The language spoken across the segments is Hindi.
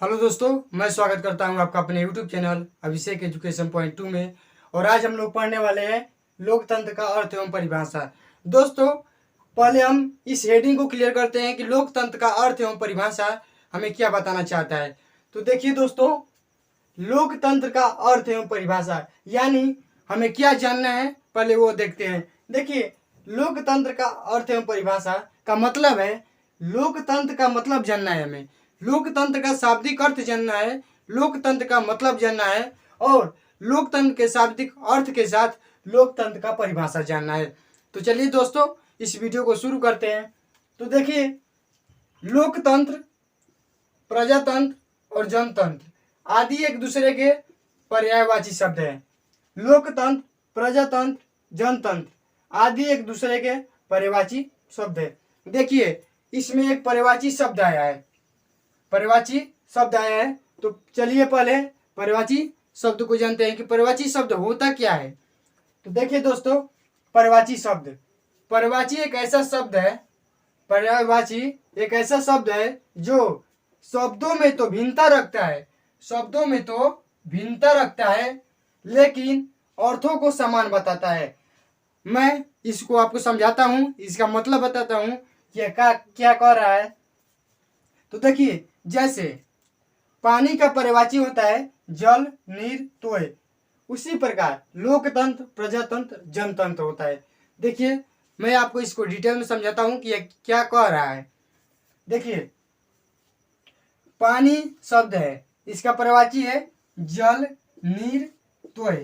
हेलो दोस्तों, मैं स्वागत करता हूं आपका अपने यूट्यूब चैनल अभिषेक एजुकेशन पॉइंट 2 में। और आज हम लोग पढ़ने वाले हैं लोकतंत्र का अर्थ एवं परिभाषा। दोस्तों, पहले हम इस हेडिंग को क्लियर करते हैं कि लोकतंत्र का अर्थ एवं परिभाषा हमें क्या बताना चाहता है। तो देखिए दोस्तों, लोकतंत्र का अर्थ एवं परिभाषा यानी हमें क्या जानना है, पहले वो देखते हैं। देखिए, लोकतंत्र का अर्थ एवं परिभाषा का मतलब है, लोकतंत्र का मतलब जानना है हमें, लोकतंत्र का शाब्दिक अर्थ जानना है, लोकतंत्र का मतलब जानना है और लोकतंत्र के शाब्दिक अर्थ के साथ लोकतंत्र का परिभाषा जानना है। तो चलिए दोस्तों, इस वीडियो को शुरू करते हैं। तो देखिए, लोकतंत्र, प्रजातंत्र और जनतंत्र आदि एक दूसरे के पर्यायवाची शब्द हैं। लोकतंत्र, प्रजातंत्र, जनतंत्र आदि एक दूसरे के पर्यायवाची शब्द है। देखिए, इसमें एक पर्यायवाची शब्द आया है, पर्यायवाची शब्द आया है। तो चलिए पहले पर्यायवाची शब्द को जानते हैं कि पर्यायवाची शब्द होता क्या है। तो देखिए दोस्तों, पर्यायवाची शब्द, पर्यायवाची एक ऐसा शब्द है, पर्यायवाची एक ऐसा शब्द है जो शब्दों में तो भिन्नता रखता है, शब्दों में तो भिन्नता रखता है, लेकिन अर्थों को समान बताता है। मैं इसको आपको समझाता हूँ, इसका मतलब बताता हूँ कि क्या क्या कह रहा है। तो देखिए, जैसे पानी का पर्यायवाची होता है जल, नीर, तोय, उसी प्रकार लोकतंत्र, प्रजातंत्र, जनतंत्र होता है। देखिए, मैं आपको इसको डिटेल में समझाता हूँ कि यह क्या कह रहा है। देखिए, पानी शब्द है, इसका पर्यायवाची है जल, नीर, तोय।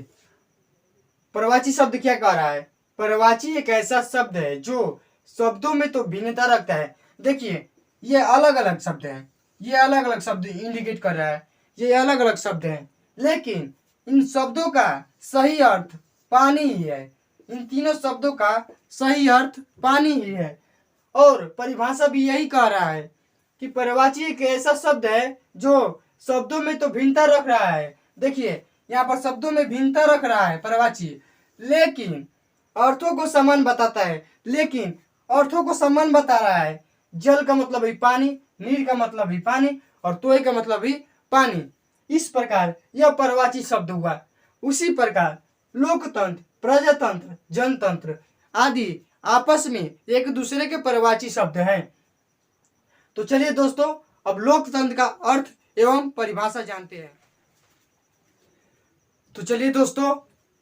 पर्यायवाची शब्द क्या कह रहा है? पर्यायवाची एक ऐसा शब्द है जो शब्दों में तो भिन्नता रखता है। देखिए, ये अलग अलग शब्द हैं, ये अलग अलग शब्द इंडिकेट कर रहा है, ये अलग अलग शब्द हैं, लेकिन इन शब्दों का सही अर्थ पानी ही है। इन तीनों शब्दों का सही अर्थ पानी ही है। और परिभाषा भी यही कह रहा है कि पर्यायवाची एक ऐसा शब्द है जो शब्दों में तो भिन्नता रख रहा है। देखिए, यहाँ पर शब्दों में भिन्नता रख रहा है पर्यायवाची, लेकिन अर्थों को समान बताता है। लेकिन अर्थों को समान बता रहा है। जल का मतलब भी पानी, नीर का मतलब भी पानी और तोय का मतलब भी पानी। इस प्रकार यह पर्यायवाची शब्द हुआ। उसी प्रकार लोकतंत्र, प्रजातंत्र, जनतंत्र आदि आपस में एक दूसरे के पर्यायवाची शब्द हैं। तो चलिए दोस्तों, अब लोकतंत्र का अर्थ एवं परिभाषा जानते हैं। तो चलिए दोस्तों,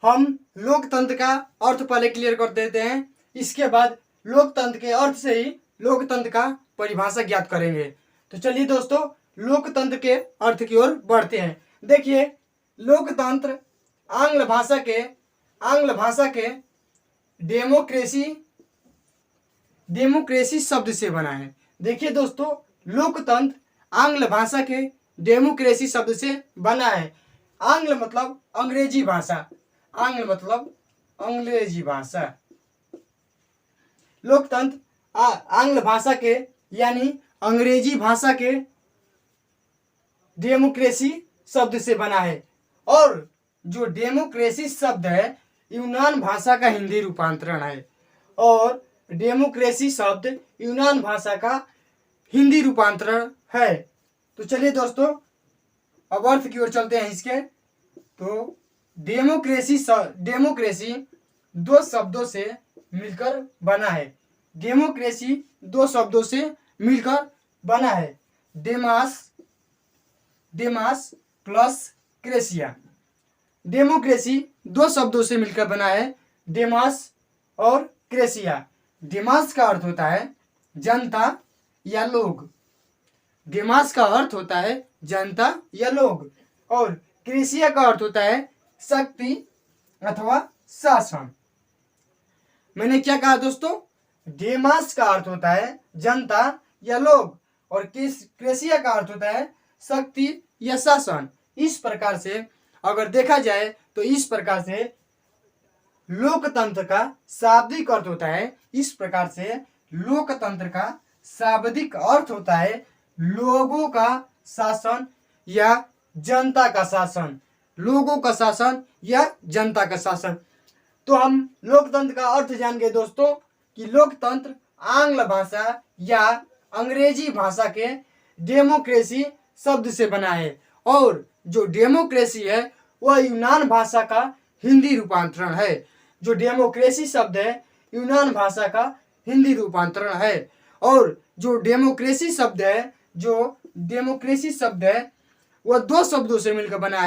हम लोकतंत्र का अर्थ पहले क्लियर कर देते हैं, इसके बाद लोकतंत्र के अर्थ से ही लोकतंत्र का परिभाषा ज्ञात करेंगे। तो चलिए दोस्तों, लोकतंत्र के अर्थ की ओर बढ़ते हैं। देखिए, लोकतंत्र आंग्ल भाषा के डेमोक्रेसी शब्द से बना है। देखिए दोस्तों, लोकतंत्र आंग्ल भाषा के डेमोक्रेसी शब्द से बना है। आंग्ल मतलब अंग्रेजी भाषा, आंग्ल मतलब अंग्रेजी भाषा। लोकतंत्र आंग्ल भाषा के यानी अंग्रेजी भाषा के डेमोक्रेसी शब्द से बना है। और जो डेमोक्रेसी शब्द है यूनान भाषा का हिंदी रूपांतरण है, और डेमोक्रेसी शब्द यूनान भाषा का हिंदी रूपांतरण है। तो चलिए दोस्तों, अब अर्थ की ओर चलते हैं इसके। तो डेमोक्रेसी दो शब्दों से मिलकर बना है। डेमोक्रेसी दो शब्दों से मिलकर बना है। DEMAs plus क्रेसिया। डेमोक्रेसी दो शब्दों से मिलकर बना है, डेमास और क्रेसिया। डेमास का अर्थ होता है जनता या लोग, डेमास का अर्थ होता है जनता या लोग, और क्रेसिया का अर्थ होता है शक्ति अथवा शासन। मैंने क्या कहा दोस्तों? डेमास का अर्थ होता है जनता या लोग और क्रेसिया का अर्थ होता है शक्ति या शासन। इस प्रकार से अगर देखा जाए तो इस प्रकार से लोकतंत्र का शाब्दिक अर्थ होता है, इस प्रकार से लोकतंत्र का शाब्दिक अर्थ होता है लोगों का शासन या जनता का शासन, लोगों का शासन या जनता का शासन। तो हम लोकतंत्र का अर्थ जान गए दोस्तों कि लोकतंत्र आंग्ल भाषा या अंग्रेजी भाषा के डेमोक्रेसी शब्द से बना है। और जो डेमोक्रेसी है वह यूनान भाषा का हिंदी रूपांतरण है। जो डेमोक्रेसी शब्द है यूनान भाषा का हिंदी रूपांतरण है। और जो डेमोक्रेसी शब्द है वह दो शब्दों से मिलकर बना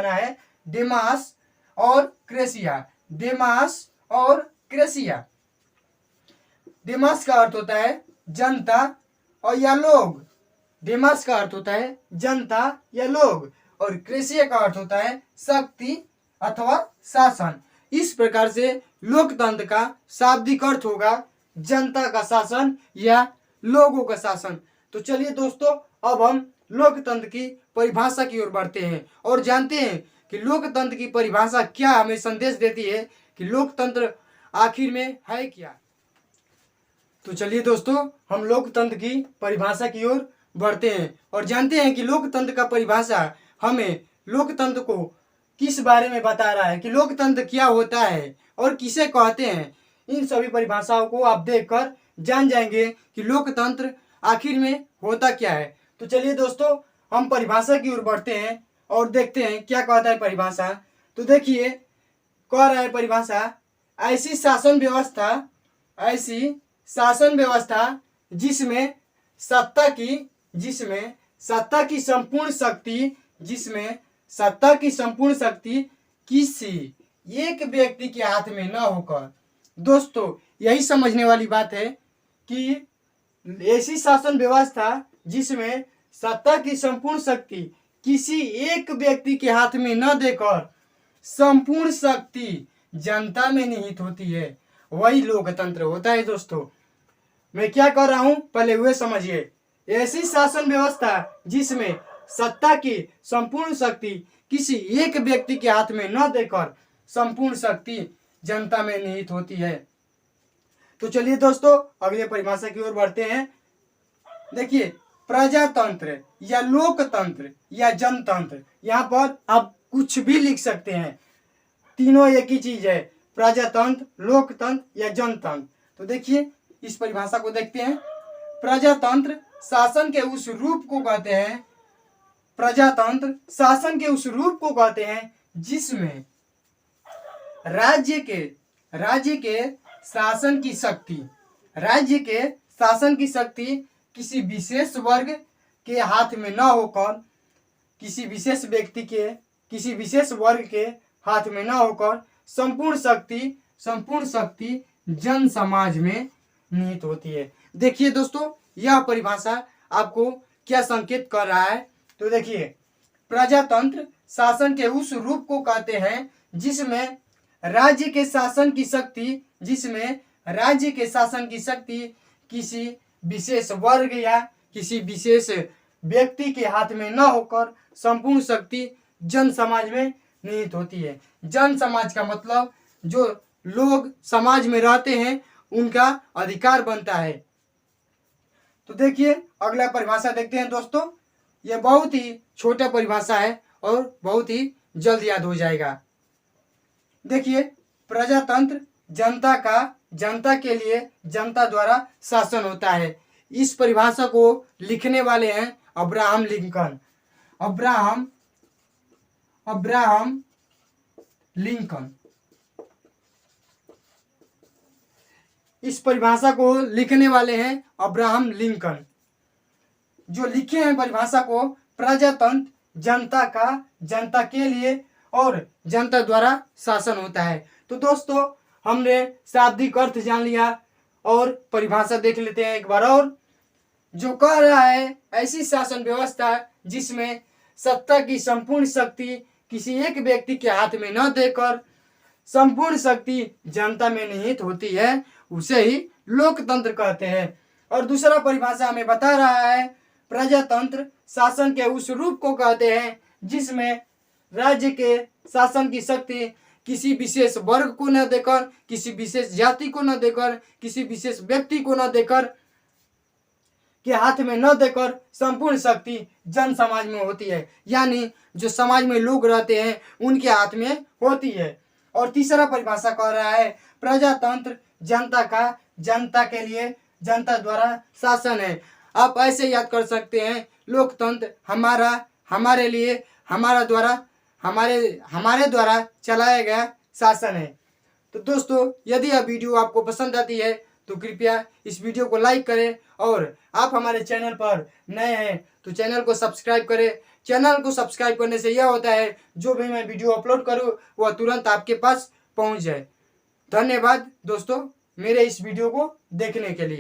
है। डेमास और क्रेसिया। डेमास का अर्थ होता है जनता और या लोग। डेमास का अर्थ होता है जनता या लोग और क्रेसिया का अर्थ होता है शक्ति अथवा शासन। इस प्रकार से लोकतंत्र का शाब्दिक अर्थ होगा जनता का शासन या लोगों का शासन। तो चलिए दोस्तों, अब हम लोकतंत्र की परिभाषा की ओर बढ़ते हैं और जानते हैं कि लोकतंत्र की परिभाषा क्या हमें संदेश देती है कि लोकतंत्र आखिर में है क्या। तो चलिए दोस्तों, हम लोकतंत्र की परिभाषा की ओर बढ़ते हैं और जानते हैं कि लोकतंत्र का परिभाषा हमें लोकतंत्र को किस बारे में बता रहा है, कि लोकतंत्र क्या होता है और किसे कहते हैं। इन सभी परिभाषाओं को आप देखकर जान जाएंगे कि लोकतंत्र आखिर में होता क्या है। तो चलिए दोस्तों, हम परिभाषा की ओर बढ़ते हैं और देखते हैं क्या कहता है परिभाषा। तो देखिए, कह रहा है परिभाषा, ऐसी शासन व्यवस्था जिसमें सत्ता की संपूर्ण शक्ति किसी एक व्यक्ति के हाथ में न होकर। दोस्तों, यही समझने वाली बात है कि ऐसी शासन व्यवस्था जिसमें सत्ता की संपूर्ण शक्ति किसी एक व्यक्ति के हाथ में न देकर संपूर्ण शक्ति जनता में निहित होती है, वही लोकतंत्र होता है। दोस्तों, मैं क्या कर रहा हूं, पहले वे समझिए। ऐसी शासन व्यवस्था जिसमें सत्ता की संपूर्ण शक्ति किसी एक व्यक्ति के हाथ में न देकर संपूर्ण शक्ति जनता में निहित होती है। तो चलिए दोस्तों, अगले परिभाषा की ओर बढ़ते हैं। देखिए, प्रजातंत्र या लोकतंत्र या जनतंत्र, यहाँ पर आप कुछ भी लिख सकते हैं, तीनों एक ही चीज है, प्रजातंत्र, लोकतंत्र या जनतंत्र। तो देखिए, इस परिभाषा को देखते हैं। प्रजातंत्र शासन के उस रूप को कहते हैं जिसमें राज्य के शासन की शक्ति किसी विशेष वर्ग के हाथ में न होकर, किसी विशेष वर्ग के हाथ में न होकर संपूर्ण शक्ति जन समाज में निहित होती है। देखिए दोस्तों, यह परिभाषा आपको क्या संकेत कर रहा है। तो देखिए, प्रजातंत्र शासन के उस रूप को कहते हैं जिसमें राज्य के शासन की शक्ति किसी विशेष वर्ग या किसी विशेष व्यक्ति के हाथ में न होकर संपूर्ण शक्ति जन समाज में निहित होती है। जन समाज का मतलब जो लोग समाज में रहते हैं उनका अधिकार बनता है। तो देखिए, अगला परिभाषा देखते हैं दोस्तों। यह बहुत ही छोटा परिभाषा है और बहुत ही जल्द याद हो जाएगा। देखिए, प्रजातंत्र जनता के लिए जनता द्वारा शासन होता है। इस परिभाषा को लिखने वाले हैं अब्राहम लिंकन। इस परिभाषा को लिखने वाले हैं अब्राहम लिंकन, जो लिखे हैं परिभाषा को, प्रजातंत्र जनता के लिए और जनता द्वारा शासन होता है। तो दोस्तों, हमने शाब्दिक अर्थ जान लिया और परिभाषा देख लेते हैं एक बार और। जो कह रहा है, ऐसी शासन व्यवस्था जिसमें सत्ता की संपूर्ण शक्ति किसी एक व्यक्ति के हाथ में न देकर संपूर्ण शक्ति जनता में निहित होती है, उसे ही लोकतंत्र कहते हैं। और दूसरा परिभाषा हमें बता रहा है, प्रजातंत्र शासन के उस रूप को कहते हैं जिसमें राज्य के शासन की शक्ति किसी विशेष वर्ग को न देकर, किसी विशेष जाति को न देकर, किसी विशेष व्यक्ति को न देकर, के हाथ में न देकर संपूर्ण शक्ति जन समाज में होती है, यानी जो समाज में लोग रहते हैं उनके हाथ में होती है। और तीसरा परिभाषा कह रहा है, प्रजातंत्र जनता के लिए जनता द्वारा शासन है। आप ऐसे याद कर सकते हैं, लोकतंत्र हमारे लिए हमारे द्वारा चलाया गया शासन है। तो दोस्तों, यदि यह वीडियो आपको पसंद आती है तो कृपया इस वीडियो को लाइक करें, और आप हमारे चैनल पर नए हैं तो चैनल को सब्सक्राइब करें। चैनल को सब्सक्राइब करने से यह होता है जो भी मैं वीडियो अपलोड करूं वह तुरंत आपके पास पहुंच जाए। धन्यवाद दोस्तों मेरे इस वीडियो को देखने के लिए।